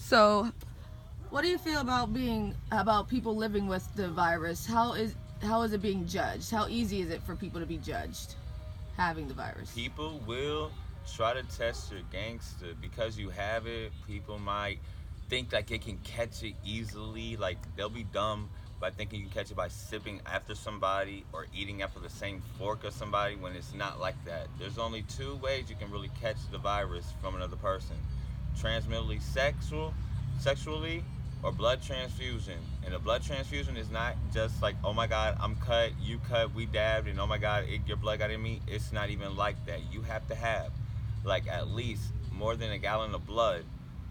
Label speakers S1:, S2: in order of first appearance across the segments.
S1: So, what do you feel about people living with the virus? How is it being judged? How easy is it for people to be judged having the virus?
S2: People will try to test your gangster because you have it. People might think like they can catch it easily. Like they'll be dumb by thinking you can catch it by sipping after somebody or eating after the same fork as somebody when it's not like that. There's only two ways you can really catch the virus from another person: transmittally sexually, or blood transfusion. And a blood transfusion is not just like, oh my God, I'm cut, you cut, we dabbed, and oh my God, your blood got in me. It's not even like that. You have to have like at least more than a gallon of blood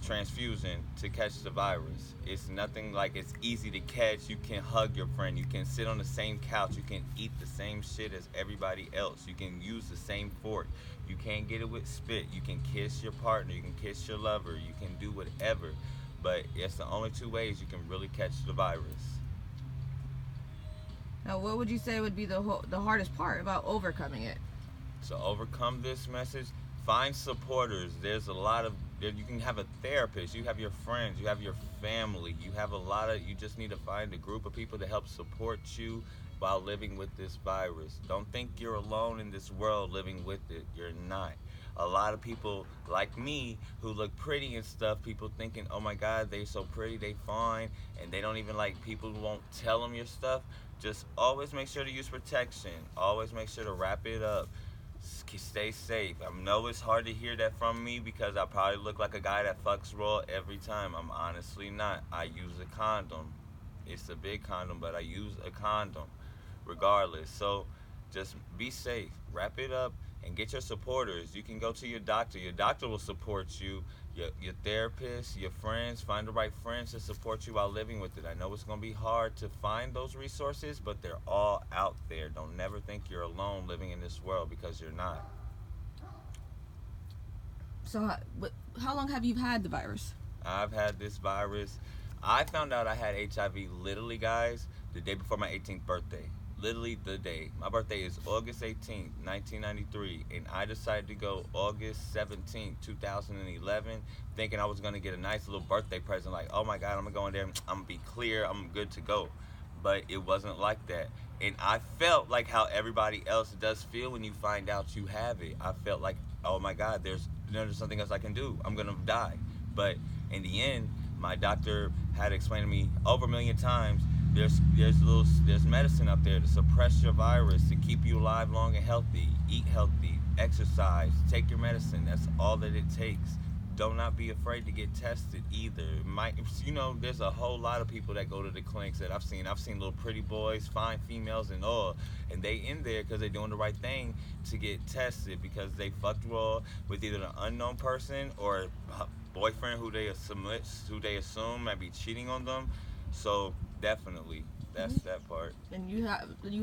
S2: transfusion to catch the virus. It's nothing like it's easy to catch. You can hug your friend. You can sit on the same couch. You can eat the same shit as everybody else. You can use the same fork. You can't get it with spit. You can kiss your partner. You can kiss your lover. You can do whatever. But it's the only two ways you can really catch the virus.
S1: Now, what would you say would be the hardest part about overcoming it?
S2: To overcome this message, find supporters. There's a lot of you can have a therapist, you have your friends, you have your family, you have a lot of you just need to find a group of people to help support you while living with this virus. Don't think you're alone in this world living with it. You're not. A lot of people like me who look pretty and stuff, people thinking, oh my God, they so pretty, they fine, and they don't even like people who won't tell them your stuff. Just always make sure to use protection. Always make sure to wrap it up. Stay safe. I know it's hard to hear that from me because I probably look like a guy that fucks raw every time. I'm honestly not. I use a condom. It's a big condom, but I use a condom regardless. So just be safe. Wrap it up and get your supporters. You can go to your doctor. Your doctor will support you. Your therapist, your friends, find the right friends to support you while living with it. I know it's going to be hard to find those resources, but they're all out there. Don't never think you're alone living in this world because you're not.
S1: So, how long have you had the virus?
S2: I've had this virus. I found out I had HIV literally, guys, the day before my 18th birthday. Literally the day. My birthday is August 18th, 1993, and I decided to go August 17th, 2011, thinking I was going to get a nice little birthday present. Like, oh my God, I'm going to go in there, I'm going to be clear, I'm good to go. But it wasn't like that. And I felt like how everybody else does feel when you find out you have it. I felt like, oh my God, there's something else I can do. I'm going to die. But in the end, my doctor had explained to me over a million times there's medicine out there to suppress your virus, to keep you alive long and healthy. Eat healthy, exercise, take your medicine. That's all that it takes. Do not be afraid to get tested either. There's a whole lot of people that go to the clinics that I've seen. I've seen little pretty boys, fine females, and all, and they in there because they're doing the right thing to get tested because they fucked raw with either an unknown person or a boyfriend who they assume might be cheating on them. So definitely, that's that part.
S1: And you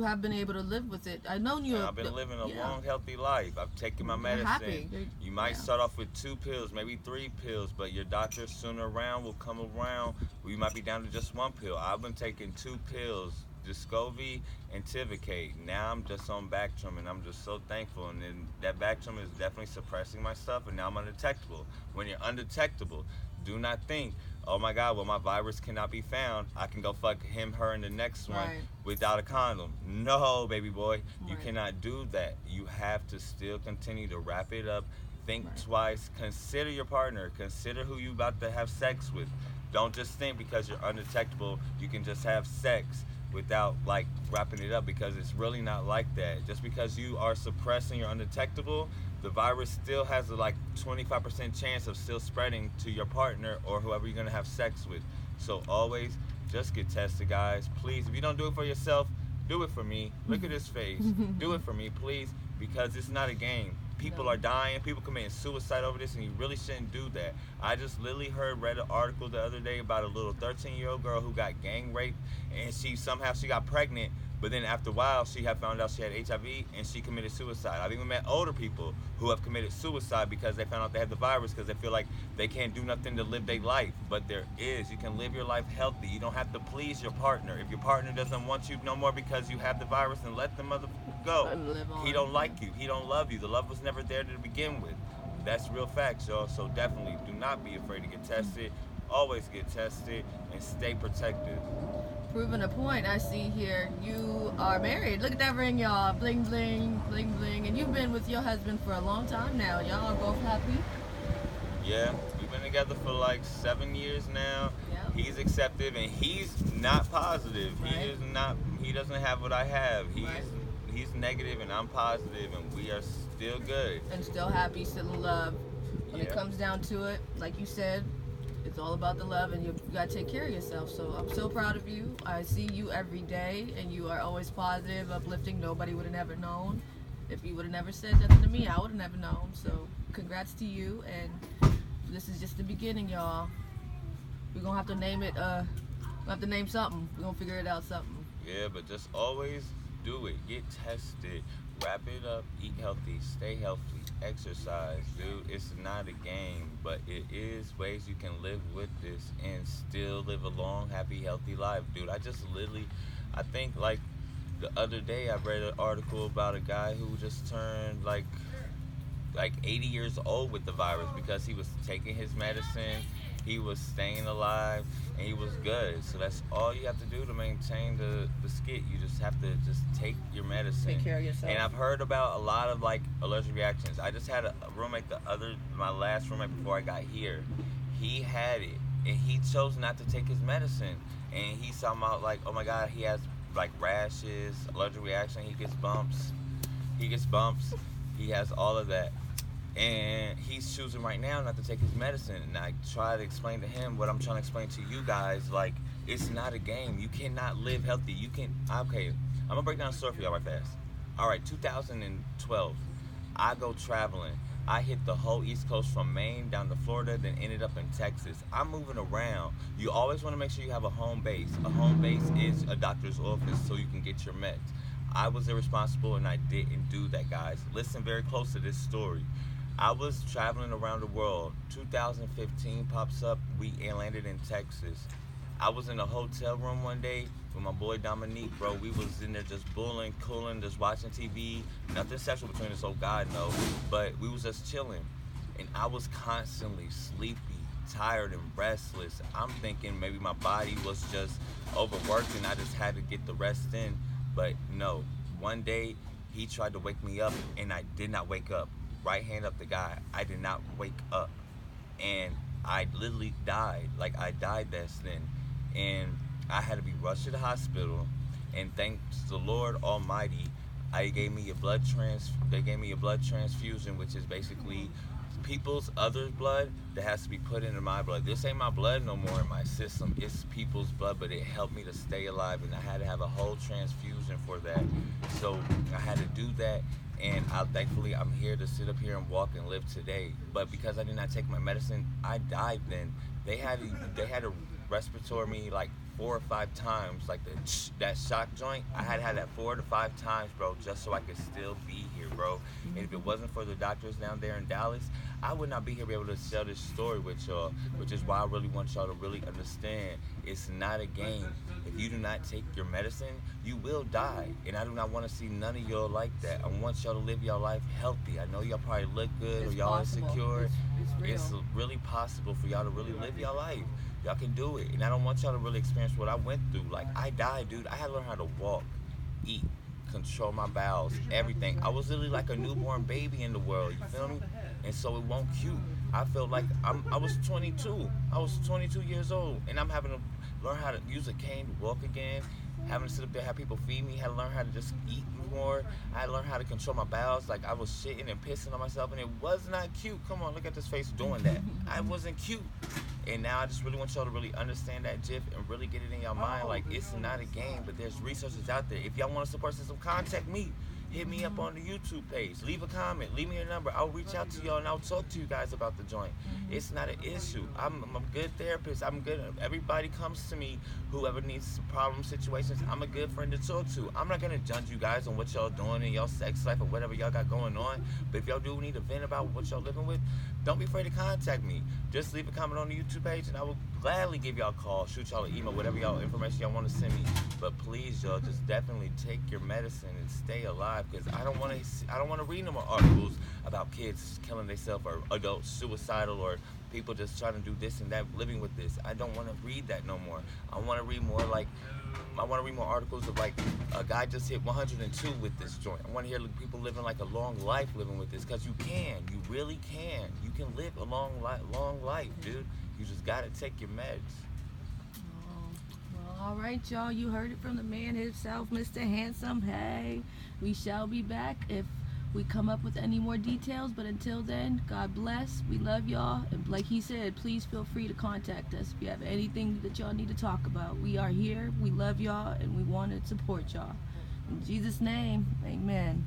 S1: have been able to live with it. I know you.
S2: And I've been living a
S1: Yeah.
S2: long, healthy life. I've taken my
S1: You're happy.
S2: medicine. You might
S1: Yeah.
S2: start off with 2 pills, maybe 3 pills, but your doctor sooner around will come around. We might be down to just 1 pill. I've been taking 2 pills, Descovy and Tivicate. Now I'm just on Bactrim, and I'm just so thankful. And then that Bactrim is definitely suppressing my stuff, and now I'm undetectable. When you're undetectable, do not think, oh my God, well, my virus cannot be found. I can go fuck him, her, and the next one
S1: Right.
S2: without a condom. No, baby boy, you
S1: Right.
S2: cannot do that. You have to still continue to wrap it up. Think
S1: Right.
S2: twice. Consider your partner. Consider who you about to have sex with. Don't just think because you're undetectable, you can just have sex without like wrapping it up because it's really not like that. Just because you are suppressing you're undetectable, the virus still has a like 25% chance of still spreading to your partner or whoever you're gonna have sex with. So always just get tested, guys. Please, if you don't do it for yourself, do it for me. Look at his face. Do it for me, please, because it's not a game. People
S1: No.
S2: are dying. People committing suicide over this, and you really shouldn't do that. I just literally read an article the other day about a little 13-year-old girl who got gang raped, and she got pregnant. But then after a while, she had found out she had HIV, and she committed suicide. I've even met older people who have committed suicide because they found out they had the virus because they feel like they can't do nothing to live their life. But there is. You can live your life healthy. You don't have to please your partner. If your partner doesn't want you no more because you have the virus, then let the mother go.
S1: And live
S2: He
S1: on.
S2: don't like you. He don't love you. The love was never there to begin with. That's real facts, y'all. So definitely do not be afraid to get tested. always get tested and stay protected.
S1: Proving a point, I see here you are married. Look at that ring, y'all. Bling, bling, bling, bling. And you've been with your husband for a long time now. Y'all are both happy.
S2: Yeah, we've been together for like 7 years now.
S1: Yep.
S2: He's accepted and he's not positive. He
S1: Right.
S2: is not. He doesn't have what I have.
S1: Right.
S2: He's negative and I'm positive, and we are still good.
S1: And still happy, still in love. When it
S2: Yeah.
S1: comes down to it, like you said, it's all about the love, and you gotta take care of yourself. So I'm so proud of you. I see you every day, and you are always positive, uplifting. Nobody would have never known. If you would have never said nothing to me, I would have never known. So congrats to you, and this is just the beginning, y'all. We're gonna have to name it. We have to name something. We're gonna figure it out something.
S2: Yeah, but just always do it. Get tested. Wrap it up. Eat healthy. Stay healthy. Exercise, dude. It's not a game, but it is ways you can live with this and still live a long, happy, healthy life, dude. I just literally, I think like the other day I read an article about a guy who just turned like 80 years old with the virus because he was taking his medicine, he was staying alive, and he was good. So that's all you have to do to maintain the skit. You just have to just take your medicine.
S1: Take care of yourself.
S2: And I've heard about a lot of like allergic reactions. I just had a roommate my last roommate before I got here. He had it and he chose not to take his medicine. And he's talking about like, oh my God, he has like rashes, allergic reaction, he gets bumps. He has all of that. And he's choosing right now not to take his medicine. And I try to explain to him what I'm trying to explain to you guys. Like, it's not a game. You cannot live healthy. Okay, I'm gonna break down a story for y'all right fast. All right, 2012, I go traveling. I hit the whole East Coast from Maine down to Florida, then ended up in Texas. I'm moving around. You always want to make sure you have a home base. A home base is a doctor's office so you can get your meds. I was irresponsible and I didn't do that, guys. Listen very close to this story. I was traveling around the world. 2015 pops up. We landed in Texas. I was in a hotel room one day with my boy Dominique, bro. We was in there just bulling, cooling, just watching TV. Nothing sexual between us, oh God, no. But we was just chilling. And I was constantly sleepy, tired, and restless. I'm thinking maybe my body was just overworked and I just had to get the rest in. But no. One day, he tried to wake me up and I did not wake up. Right hand up the guy. I did not wake up. And I literally died. Like, I died that's then. And I had to be rushed to the hospital. And thanks to the Lord Almighty, they gave me a blood transfusion, which is basically people's other blood that has to be put into my blood. This ain't my blood no more in my system. It's people's blood, but it helped me to stay alive, and I had to have a whole transfusion for that. So I had to do that, and thankfully I'm here to sit up here and walk and live today. But because I did not take my medicine, I died then. They had to respiratory me like 4 or 5 times, like that shock joint. I had that 4 to 5 times, bro, just so I could still be here, bro. And if it wasn't for the doctors down there in Dallas, I would not be here to be able to share this story with y'all, which is why I really want y'all to really understand it's not a game. If you do not take your medicine, you will die. And I do not want to see none of y'all like that. I want y'all to live your life healthy. I know y'all probably look good or y'all insecure. It's really possible for y'all to really live your life. Y'all can do it. And I don't want y'all to really experience what I went through. Like, I died, dude. I had to learn how to walk, eat, control my bowels, everything. I was literally like a newborn baby in the world, you feel me? And so it won't cute. I felt like I was 22. I was 22 years old, and I'm having to learn how to use a cane to walk again, having to sit up there, have people feed me, had to learn how to just eat more. I had to learn how to control my bowels. Like, I was shitting and pissing on myself, and it was not cute. Come on, look at this face doing that. I wasn't cute. And now I just really want y'all to really understand that, Jiff, and really get it in your mind. Like, it's not a game, but there's resources out there. If y'all want to support system, contact me. Hit me up on the YouTube page. Leave a comment. Leave me your number. I'll reach out to y'all and I'll talk to you guys about the joint. It's not an issue. I'm a good therapist. I'm good. Everybody comes to me, whoever needs some problem situations. I'm a good friend to talk to. I'm not going to judge you guys on what y'all doing in y'all sex life or whatever y'all got going on. But if y'all do need to vent about what y'all living with, don't be afraid to contact me. Just leave a comment on the YouTube page and I will gladly give y'all a call, shoot y'all an email, whatever y'all information y'all want to send me. But please, y'all, just definitely take your medicine and stay alive, because I don't want to read no more articles about kids killing themselves or adults suicidal or people just trying to do this and that, living with this. I don't want to read that no more. I want to read more like, I want to read more articles of like a guy just hit 102 with this joint. I want to hear people living like a long life living with this, because you really can. You can live a long life, dude. You just gotta take your meds.
S1: Well, all right, y'all. You heard it from the man himself, Mr. Handsome. Hey, we shall be back if we come up with any more details. But until then, God bless. We love y'all. And like he said, please feel free to contact us if you have anything that y'all need to talk about. We are here. We love y'all, and we want to support y'all. In Jesus' name, amen.